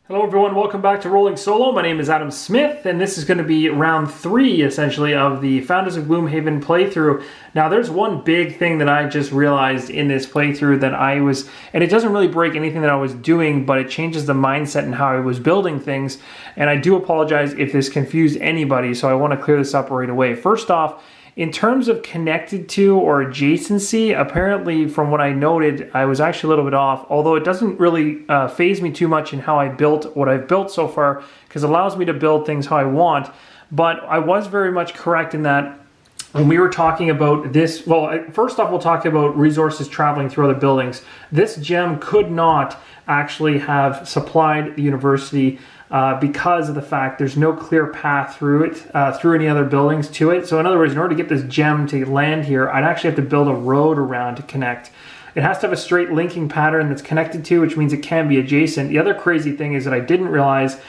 Hello everyone, welcome back to Rolling Solo. My name is Adam Smith, and this is going to be round 3, essentially, of the Founders of Gloomhaven playthrough. Now, there's one big thing that I just realized in this playthrough that and it doesn't really break anything that I was doing, but it changes the mindset and how I was building things, and I do apologize if this confused anybody, so I want to clear this up right away. First off, in terms of connected to or adjacency, apparently from what I noted, I was actually a little bit off, although it doesn't really phase me too much in how I built what I've built so far, because it allows me to build things how I want. But I was very much correct in that when we were talking about this, well, first off, we'll talk about resources traveling through other buildings. This gem could not actually have supplied the university because of the fact there's no clear path through it, through any other buildings to it. So in other words, in order to get this gem to land here, I'd actually have to build a road around to connect. It has to have a straight linking pattern that's connected to, which means it can be adjacent. The other crazy thing is that I didn't realize,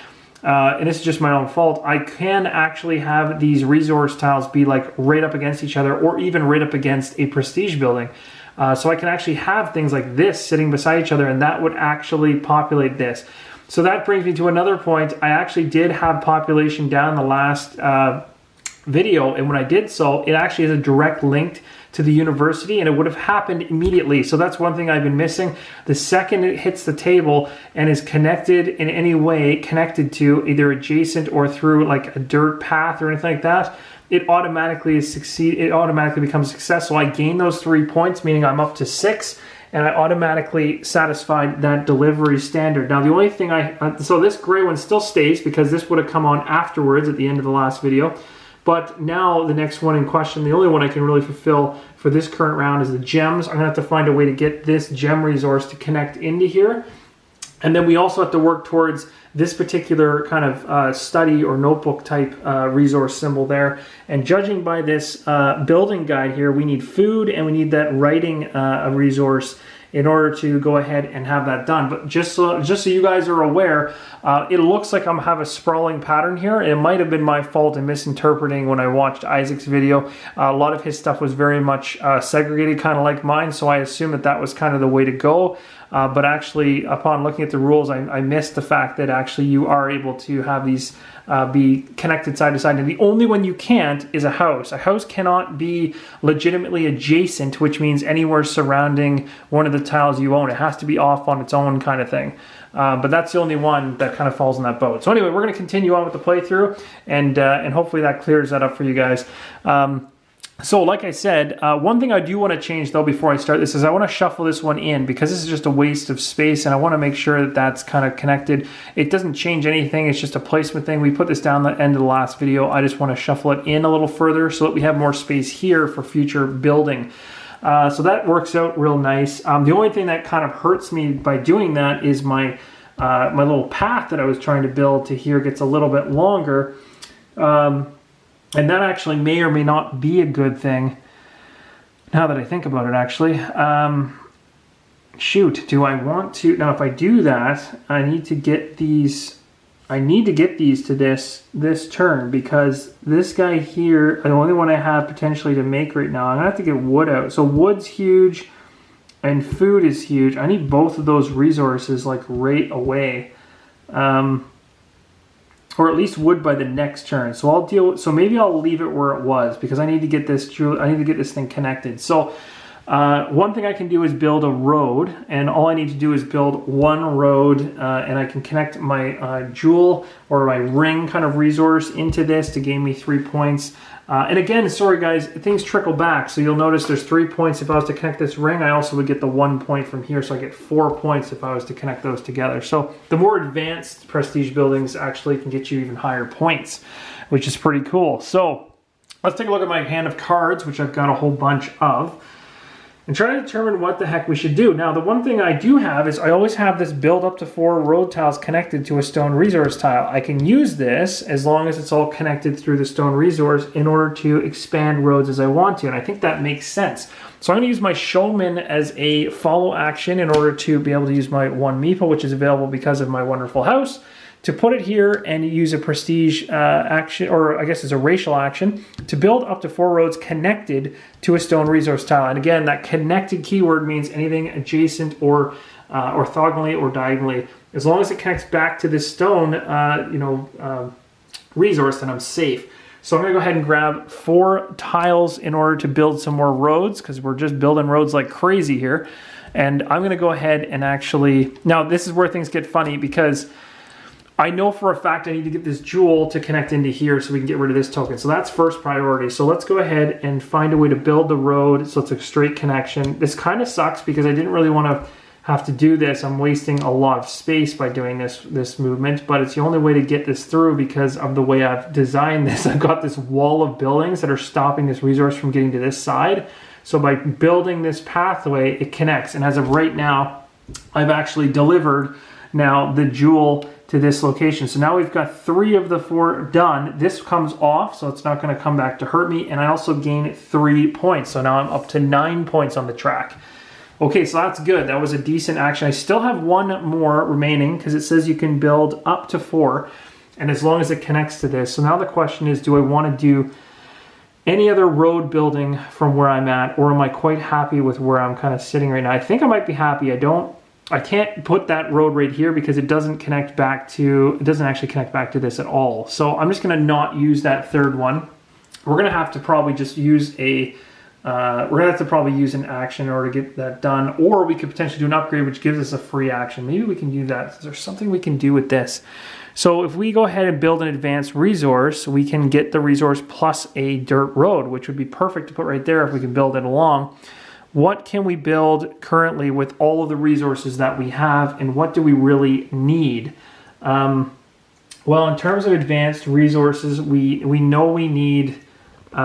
and this is just my own fault, I can actually have these resource tiles be like right up against each other, or even right up against a prestige building. So I can actually have things like this sitting beside each other, and that would actually populate this. So that brings me to another point. I actually did have population down in the last video, and when I did so, it actually is a direct link to the university, and it would have happened immediately. So that's one thing I've been missing. The second it hits the table and is connected in any way, connected to either adjacent or through like a dirt path or anything like that, it automatically becomes successful. I gain those 3 points, meaning I'm up to 6. And I automatically satisfied that delivery standard. Now the only thing so this gray one still stays because this would have come on afterwards at the end of the last video. But now the next one in question, the only one I can really fulfill for this current round is the gems. I'm gonna have to find a way to get this gem resource to connect into here. And then we also have to work towards this particular kind of study or notebook type resource symbol there. And judging by this building guide here, we need food and we need that writing resource in order to go ahead and have that done. But just so you guys are aware, it looks like I'm have a sprawling pattern here. It might have been my fault in misinterpreting when I watched Isaac's video. A lot of his stuff was very much segregated, kind of like mine, so I assume that that was kind of the way to go. But actually, upon looking at the rules, I missed the fact that actually you are able to have these be connected side to side. And the only one you can't is a house. A house cannot be legitimately adjacent, which means anywhere surrounding one of the tiles you own. It has to be off on its own kind of thing. But that's the only one that kind of falls in that boat. So anyway, we're going to continue on with the playthrough, and hopefully that clears that up for you guys. So like I said, one thing I do want to change though before I start this is I want to shuffle this one in because this is just a waste of space, and I want to make sure that that's kind of connected. It doesn't change anything, it's just a placement thing. We put this down the end of the last video. I just want to shuffle it in a little further so that we have more space here for future building. So that works out real nice. The only thing that kind of hurts me by doing that is my little path that I was trying to build to here gets a little bit longer. And that actually may or may not be a good thing, now that I think about it, actually. Shoot, do I want to... Now, if I do that, I need to get these... to this turn, because this guy here, the only one I have potentially to make right now, I'm going to have to get wood out. So wood's huge, and food is huge. I need both of those resources, like, right away. Or at least wood by the next turn. So maybe I'll leave it where it was because I need to get this thing connected. So one thing I can do is build a road, and all I need to do is build one road, and I can connect my jewel or my ring kind of resource into this to gain me 3 points. And again, sorry guys, things trickle back. So you'll notice there's 3 points if I was to connect this ring. I also would get the 1 point from here, so I get 4 points if I was to connect those together. So the more advanced prestige buildings actually can get you even higher points, which is pretty cool. So let's take a look at my hand of cards, which I've got a whole bunch of, and try to determine what the heck we should do. Now, the one thing I do have is I always have this build up to 4 road tiles connected to a stone resource tile. I can use this as long as it's all connected through the stone resource in order to expand roads as I want to, and I think that makes sense. So I'm going to use my showman as a follow action in order to be able to use my 1 meeple, which is available because of my wonderful house, to put it here and use a prestige action, or I guess it's a racial action, to build up to 4 roads connected to a stone resource tile. And again, that connected keyword means anything adjacent or orthogonally or diagonally as long as it connects back to this stone, resource, then I'm safe. So I'm gonna go ahead and grab 4 tiles in order to build some more roads, because we're just building roads like crazy here. And I'm gonna go ahead and actually, now this is where things get funny, because I know for a fact I need to get this jewel to connect into here so we can get rid of this token. So that's first priority. So let's go ahead and find a way to build the road so it's a straight connection. This kind of sucks because I didn't really want to have to do this. I'm wasting a lot of space by doing this movement, but it's the only way to get this through because of the way I've designed this. I've got this wall of buildings that are stopping this resource from getting to this side. So by building this pathway, it connects. And as of right now, I've actually delivered now the jewel to this location. So now we've got 3 of the 4 done. This comes off, so it's not going to come back to hurt me. And I also gain 3 points. So now I'm up to 9 points on the track. Okay, so that's good. That was a decent action. I still have 1 more remaining because it says you can build up to 4. And as long as it connects to this. So now the question is, do I want to do any other road building from where I'm at? Or am I quite happy with where I'm kind of sitting right now? I think I might be happy. I can't put that road right here because it doesn't actually connect back to this at all. So I'm just gonna not use that 3rd one. We're gonna have to probably just use an action in order to get that done, or we could potentially do an upgrade which gives us a free action. Maybe we can do that. There's something we can do with this. So if we go ahead and build an advanced resource, we can get the resource plus a dirt road, which would be perfect to put right there if we can build it along. What can we build currently with all of the resources that we have, and what do we really need? Well, in terms of advanced resources, we know we need this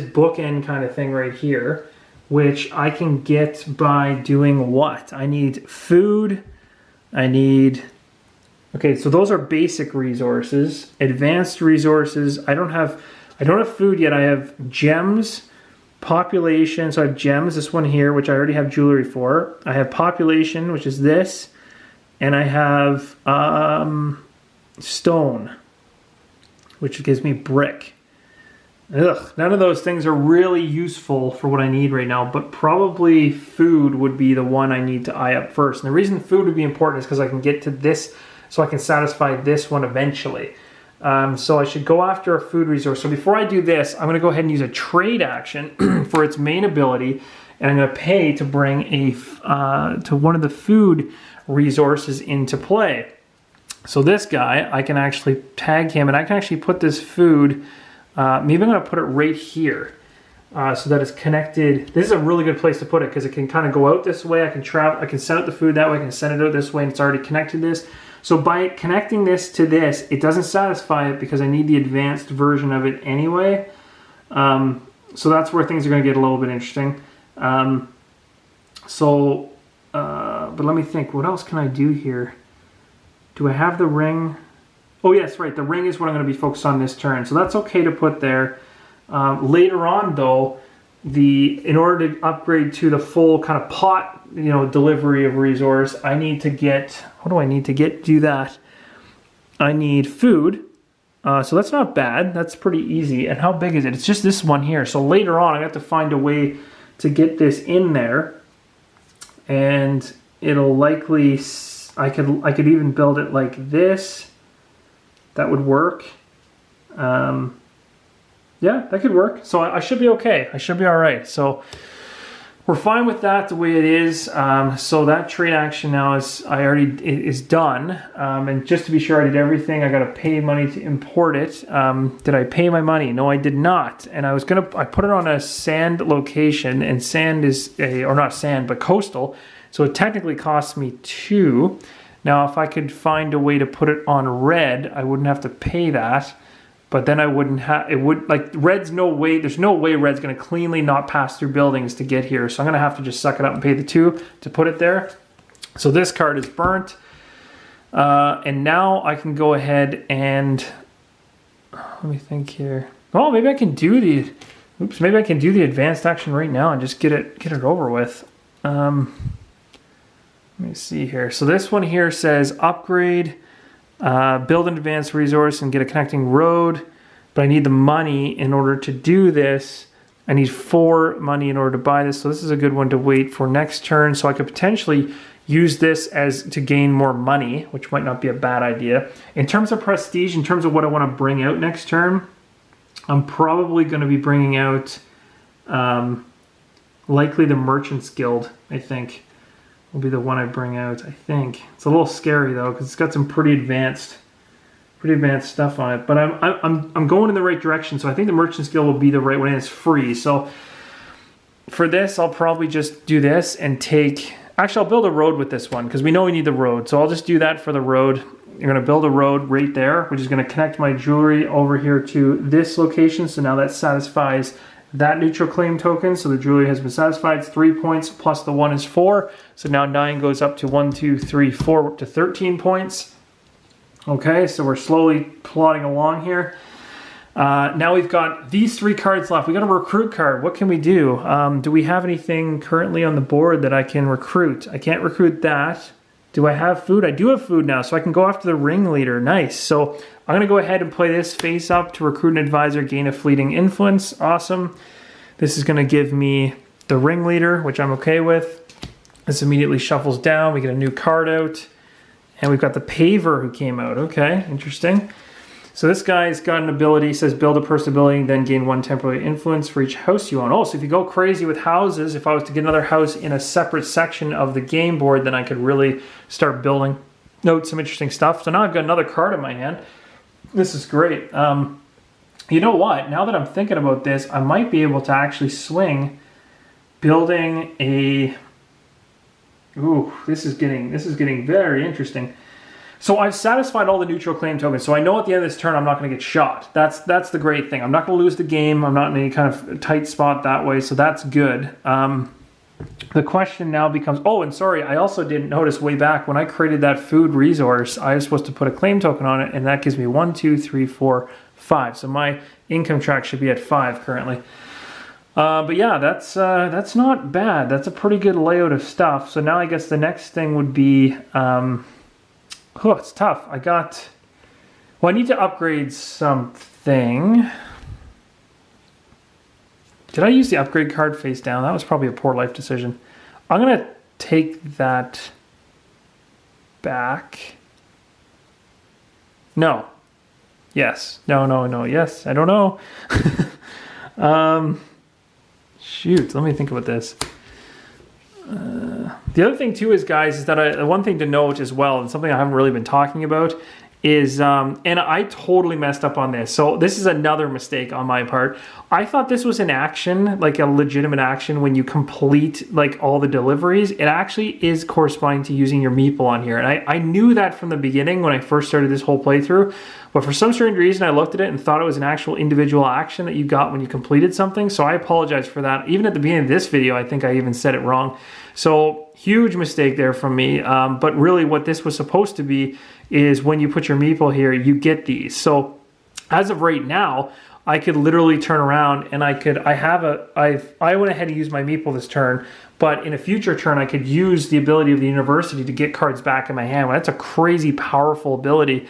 bookend kind of thing right here, which I can get by doing what? I need food. Okay, so those are basic resources. Advanced resources, I don't have food yet. I have gems. Population, so I have gems, this one here, which I already have jewelry for. I have population, which is this, and I have stone, which gives me brick. Ugh, none of those things are really useful for what I need right now, but probably food would be the one I need to eye up first. And the reason food would be important is because I can get to this, so I can satisfy this one eventually. So I should go after a food resource. So before I do this, I'm going to go ahead and use a trade action for its main ability, and I'm going to pay to bring to one of the food resources into play. So this guy, I can actually tag him, and I can actually put this food, maybe I'm going to put it right here, so that it's connected. This is a really good place to put it because it can kind of go out this way. I can send out the food that way, I can send it out this way, and it's already connected to this. So by connecting this to this, it doesn't satisfy it because I need the advanced version of it anyway. So that's where things are going to get a little bit interesting. But let me think, what else can I do here? Do I have the ring? Oh yes, right, the ring is what I'm going to be focused on this turn. So that's okay to put there. Later on though, in order to upgrade to the full kind of pot, delivery of resource, I need to get, what do I need to do that? I need food. So that's not bad. That's pretty easy. And how big is it? It's just this one here. So later on, I have to find a way to get this in there. And it'll likely, I could even build it like this. That would work. Yeah, that could work. So I should be okay. I should be all right. So we're fine with that the way it is. So that trade action now is done. And just to be sure I did everything, I got to pay money to import it. Did I pay my money? No, I did not. And I put it on a sand location, and sand is not sand, but coastal. So it technically costs me 2. Now, if I could find a way to put it on red, I wouldn't have to pay that. But then I wouldn't have, there's no way red's going to cleanly not pass through buildings to get here. So I'm going to have to just suck it up and pay the 2 to put it there. So this card is burnt. And now I can go ahead and, let me think here. Oh, maybe I can do the advanced action right now and just get it over with. Let me see here. So this one here says upgrade, build an advanced resource and get a connecting road, but I need the money in order to do this. I need 4 money in order to buy this, so this is a good one to wait for next turn, so I could potentially use this as to gain more money, which might not be a bad idea. In terms of prestige, in terms of what I want to bring out next turn, I'm probably going to be bringing out likely the Merchants Guild, I think, will be the one I bring out, I think. It's a little scary, though, because it's got some pretty advanced stuff on it. But I'm going in the right direction, so I think the Merchants Guild will be the right one, and it's free. So for this, I'll probably just do this and take... Actually, I'll build a road with this one, because we know we need the road. So I'll just do that for the road. You're going to build a road right there, which is going to connect my jewelry over here to this location. So now that satisfies that neutral claim token. So the jewelry has been satisfied. It's 3 points plus the 1 is 4. So now 9 goes up to 1, 2, 3, 4, up to 13 points. Okay, so we're slowly plodding along here. Now we've got these 3 cards left. We got a recruit card. What can we do? Do we have anything currently on the board that I can recruit? I can't recruit that. Do I have food? I do have food now, so I can go after the ringleader. Nice. So I'm going to go ahead and play this face up to recruit an advisor, gain a fleeting influence. Awesome. This is going to give me the ringleader, which I'm okay with. This immediately shuffles down. We get a new card out. And we've got the paver who came out. Okay, interesting. So this guy's got an ability, says build a person ability, then gain 1 temporary influence for each house you own. Oh, so if you go crazy with houses, if I was to get another house in a separate section of the game board, then I could really start building out some interesting stuff. So now I've got another card in my hand. This is great. You know what? Now that I'm thinking about this, I might be able to actually swing building a... Ooh, this is getting very interesting. So I've satisfied all the neutral claim tokens, so I know at the end of this turn I'm not going to get shot. That's the great thing. I'm not going to lose the game. I'm not in any kind of tight spot that way, so that's good. The question now becomes, oh, and sorry, I also didn't notice way back when I created that food resource, I was supposed to put a claim token on it, and that gives me 1, 2, 3, 4, 5. So my income track should be at 5 currently. But yeah, that's not bad. That's a pretty good layout of stuff. So now I guess the next thing would be... Oh, it's tough. Well, I need to upgrade something. Did I use the upgrade card face down? That was probably a poor life decision. I'm going to take that back. No. Yes. No. Yes. I don't know. Shoot. Let me think about this. The other thing too is, guys, is that one thing to note as well, and something I haven't really been talking about, is, and I totally messed up on this. So this is another mistake on my part. I thought this was an action, like a legitimate action when you complete like all the deliveries. It actually is corresponding to using your meeple on here. And I knew that from the beginning when I first started this whole playthrough. But for some strange reason, I looked at it and thought it was an actual individual action that you got when you completed something. So I apologize for that. Even at the beginning of this video, I think I even said it wrong. So huge mistake there from me. But really what this was supposed to be is when you put your meeple here, you get these. So as of right now, I could literally turn around and I went ahead and used my meeple this turn, but in a future turn, I could use the ability of the university to get cards back in my hand. Well, that's a crazy powerful ability.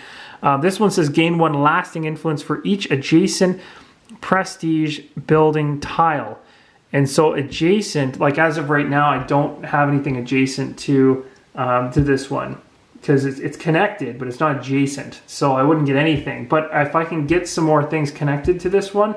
This one says gain 1 lasting influence for each adjacent prestige building tile. And so adjacent, like as of right now, I don't have anything adjacent to this one because it's connected, but it's not adjacent. So I wouldn't get anything. But if I can get some more things connected to this one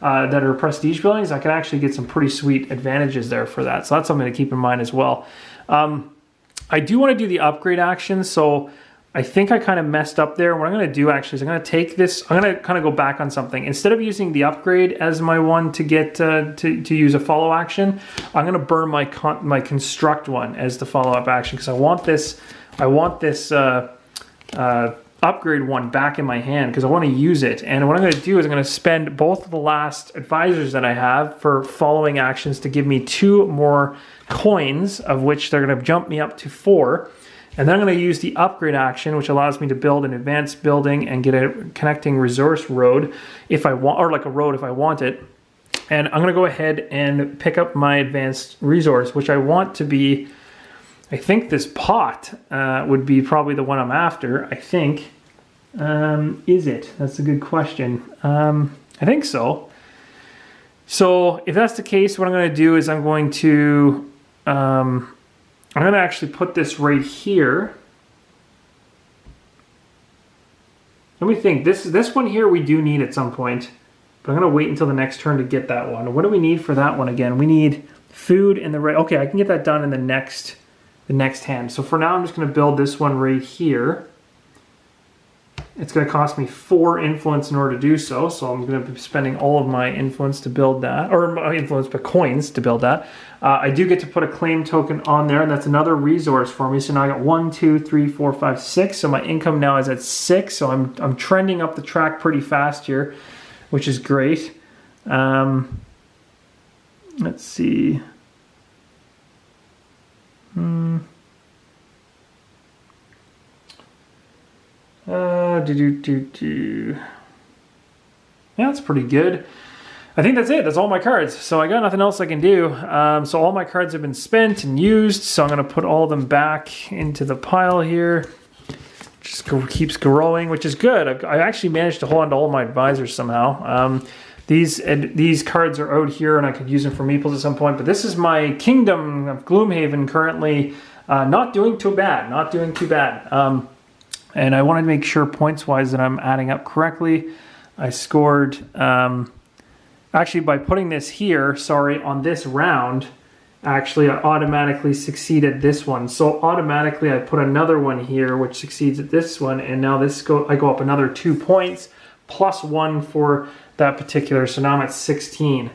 that are prestige buildings, I can actually get some pretty sweet advantages there for that. So that's something to keep in mind as well. I do want to do the upgrade action. So I think I kind of messed up there. What I'm going to do actually is I'm going to take this, I'm going to kind of go back on something. Instead of using the upgrade as my one to get to use a follow action, I'm going to burn my construct one as the follow up action because I want this upgrade one back in my hand because I want to use it. And what I'm going to do is I'm going to spend both of the last advisors that I have for following actions to give me 2 more coins, of which they're going to jump me up to 4. And then I'm going to use the upgrade action, which allows me to build an advanced building and get a connecting resource road if I want, or like a road if I want it. And I'm going to go ahead and pick up my advanced resource, which I want to be, I think this pot would be probably the one I'm after, I think. Is it? That's a good question. I think so. So if that's the case, what I'm going to do is I'm going to I'm going to actually put this right here. Let me think. This one here we do need at some point. But I'm going to wait until the next turn to get that one. What do we need for that one again? We need food in the right... Okay, I can get that done in the next hand. So for now, I'm just going to build this one right here. It's going to cost me 4 influence in order to do so. So I'm going to be spending all of my influence to build that. Or my influence, but coins to build that. I do get to put a claim token on there, and that's another resource for me. So now I got 1, 2, 3, 4, 5, 6. So my income now is at 6. So I'm trending up the track pretty fast here, which is great. Let's see. Yeah, that's pretty good. I think that's it. That's all my cards. So I got nothing else I can do. So all my cards have been spent and used. So I'm going to put all of them back into the pile here. Just keeps growing, which is good. I actually managed to hold on to all my advisors somehow. These cards are out here, and I could use them for meeples at some point. But this is my Kingdom of Gloomhaven currently. Not doing too bad. Not doing too bad. And I wanted to make sure points-wise that I'm adding up correctly. I scored, actually by putting this here, on this round, actually I automatically succeeded this one. So automatically I put another one here, which succeeds at this one, and now I go up another 2 points, plus 1 for that particular, so now I'm at 16.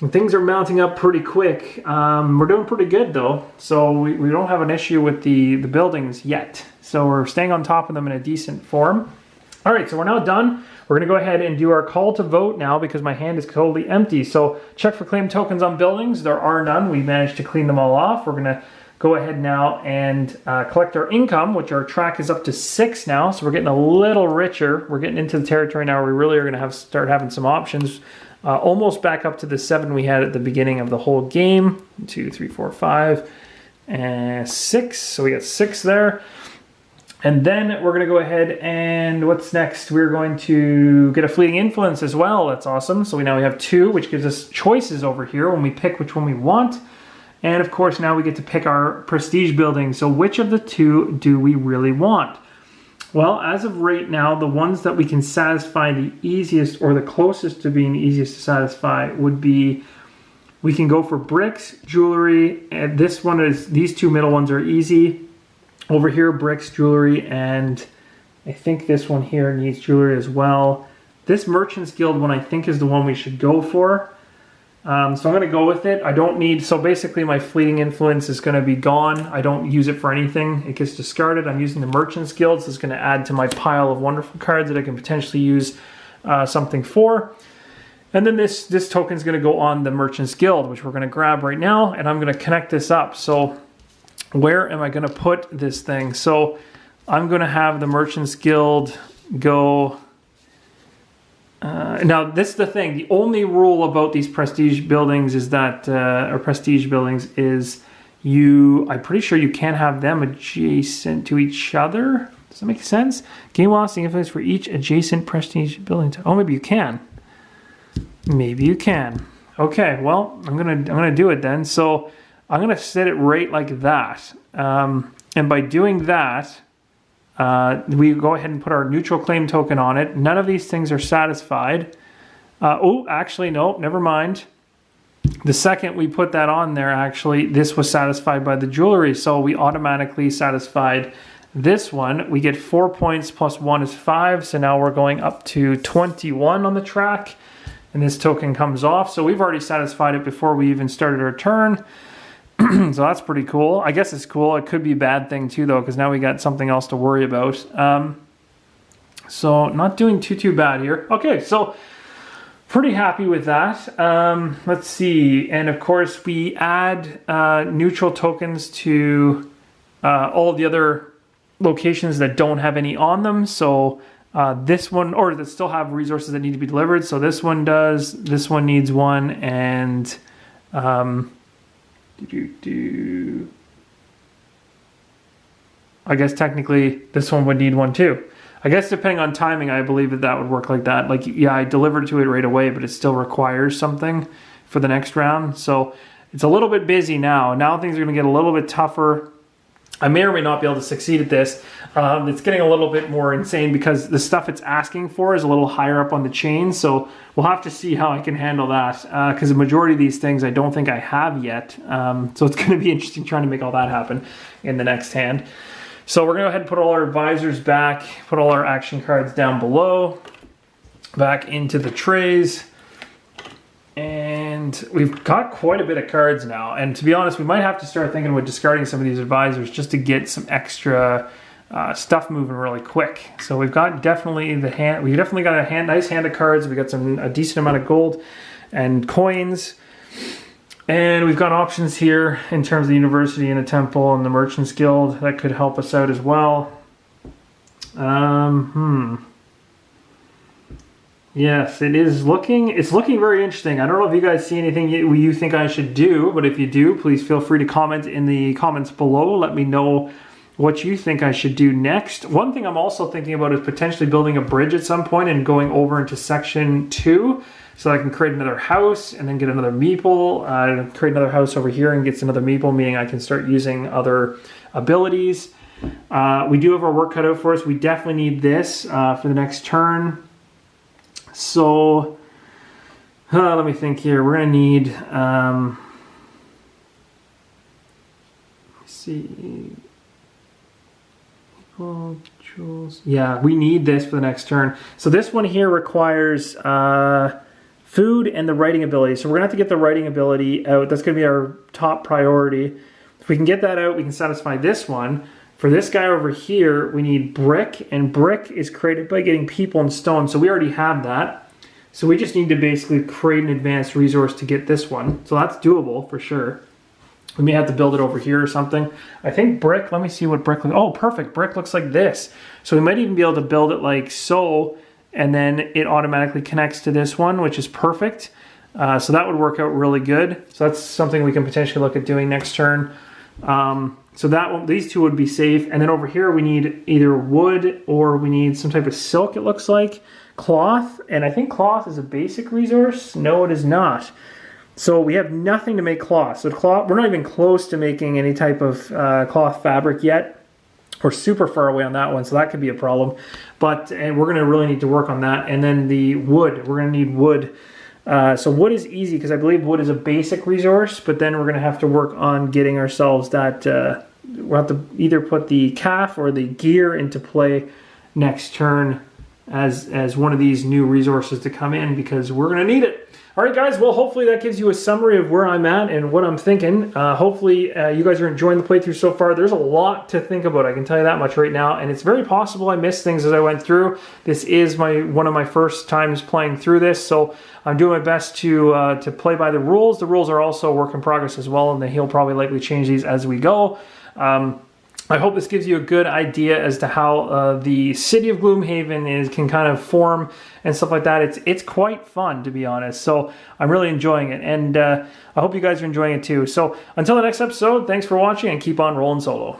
And things are mounting up pretty quick. We're doing pretty good though, so we don't have an issue with the buildings yet. So we're staying on top of them in a decent form. All right, so we're now done. We're gonna go ahead and do our call to vote now because my hand is totally empty. So check for claim tokens on buildings. There are none. We managed to clean them all off. We're gonna go ahead now and collect our income, which our track is up to 6 now. So we're getting a little richer. We're getting into the territory now where we really are gonna start having some options. Almost back up to the 7 we had at the beginning of the whole game. 2, 3, 4, 5, and 6. So we got 6 there. And then we're going to go ahead and what's next? We're going to get a fleeting influence as well. That's awesome. So now we have 2, which gives us choices over here when we pick which one we want. And of course, now we get to pick our prestige building. So which of the 2 do we really want? Well, as of right now, the ones that we can satisfy the easiest or the closest to being the easiest to satisfy would be, we can go for bricks, jewelry, and these 2 middle ones are easy. Over here, bricks, jewelry, and I think this one here needs jewelry as well. This Merchant's Guild one I think is the one we should go for. So I'm going to go with it. I don't need, so basically my fleeting influence is going to be gone. I don't use it for anything. It gets discarded. I'm using the Merchant's Guild, so it's going to add to my pile of wonderful cards that I can potentially use something for. And then this token is going to go on the Merchant's Guild, which we're going to grab right now, and I'm going to connect this up. So where am I going to put this thing? So I'm going to have the Merchant's Guild go... now, this is the thing. The only rule about these prestige buildings is that... I'm pretty sure you can't have them adjacent to each other. Does that make sense? Gain lasting influence for each adjacent prestige building. Oh, maybe you can. Maybe you can. Okay, well, I'm gonna do it then. So I'm going to set it right like that. And by doing that, we go ahead and put our neutral claim token on it. None of these things are satisfied. Oh, actually, no, never mind. The second we put that on there, actually, this was satisfied by the jewelry. So we automatically satisfied this one. We get 4 points plus 1 is 5. So now we're going up to 21 on the track. And this token comes off. So we've already satisfied it before we even started our turn. So that's pretty cool. I guess it's cool. It could be a bad thing too, though, because now we got something else to worry about. So not doing too bad here. Okay, so pretty happy with that. Let's see. And of course, we add neutral tokens to all the other locations that don't have any on them. So this one, or that still have resources that need to be delivered. So this one does. This one needs one, and I guess technically this one would need one too. I guess depending on timing, I believe that would work like that. Like, yeah, I delivered to it right away, but it still requires something for the next round. So It's a little bit busy now. Now things are going to get a little bit tougher. I may or may not be able to succeed at this. It's getting a little bit more insane because the stuff it's asking for is a little higher up on the chain. So we'll have to see how I can handle that because the majority of these things I don't think I have yet. So it's going to be interesting trying to make all that happen in the next hand. So we're going to go ahead and put all our advisors back, put all our action cards down below, back into the trays. And we've got quite a bit of cards now. And to be honest, we might have to start thinking about discarding some of these advisors just to get some extra stuff moving really quick. So we've got definitely got a nice hand of cards. We got a decent amount of gold and coins. And we've got options here in terms of the university and the temple and the merchants guild that could help us out as well. Yes, it's looking very interesting. I don't know if you guys see anything you think I should do, but if you do, please feel free to comment in the comments below. Let me know what you think I should do next. One thing I'm also thinking about is potentially building a bridge at some point and going over into section 2 so I can create another house and then get another meeple, create another house over here and get another meeple, meaning I can start using other abilities. We do have our work cut out for us. We definitely need this for the next turn. So, let me think here. We're going to need, let's see, yeah, we need this for the next turn. So this one here requires food and the writing ability. So we're going to have to get the writing ability out. That's going to be our top priority. If we can get that out, we can satisfy this one. For this guy over here, we need brick, and brick is created by getting people and stone, so we already have that. So we just need to basically create an advanced resource to get this one. So that's doable for sure. We may have to build it over here or something. I think brick, let me see what brick looks. Oh, perfect, brick looks like this. So we might even be able to build it like so, and then it automatically connects to this one, which is perfect. So that would work out really good. So that's something we can potentially look at doing next turn. So that one, these two would be safe. And then over here we need either wood or we need some type of silk, it looks like. Cloth, and I think cloth is a basic resource. No, it is not. So we have nothing to make cloth. So cloth, we're not even close to making any type of cloth fabric yet. We're super far away on that one, so that could be a problem. But we're going to really need to work on that. And then the wood, we're going to need wood. So wood is easy because I believe wood is a basic resource, but then we're going to have to work on getting ourselves that, we'll have to either put the calf or the gear into play next turn as one of these new resources to come in because we're going to need it. All right, guys, well, hopefully that gives you a summary of where I'm at and what I'm thinking. Hopefully you guys are enjoying the playthrough so far. There's a lot to think about, I can tell you that much right now, and it's very possible I missed things as I went through. This is one of my first times playing through this, so I'm doing my best to play by the rules. The rules are also a work in progress as well, and he'll probably likely change these as we go. I hope this gives you a good idea as to how the city of Gloomhaven can kind of form and stuff like that. It's quite fun, to be honest. So I'm really enjoying it, and I hope you guys are enjoying it too. So until the next episode, thanks for watching, and keep on rolling solo.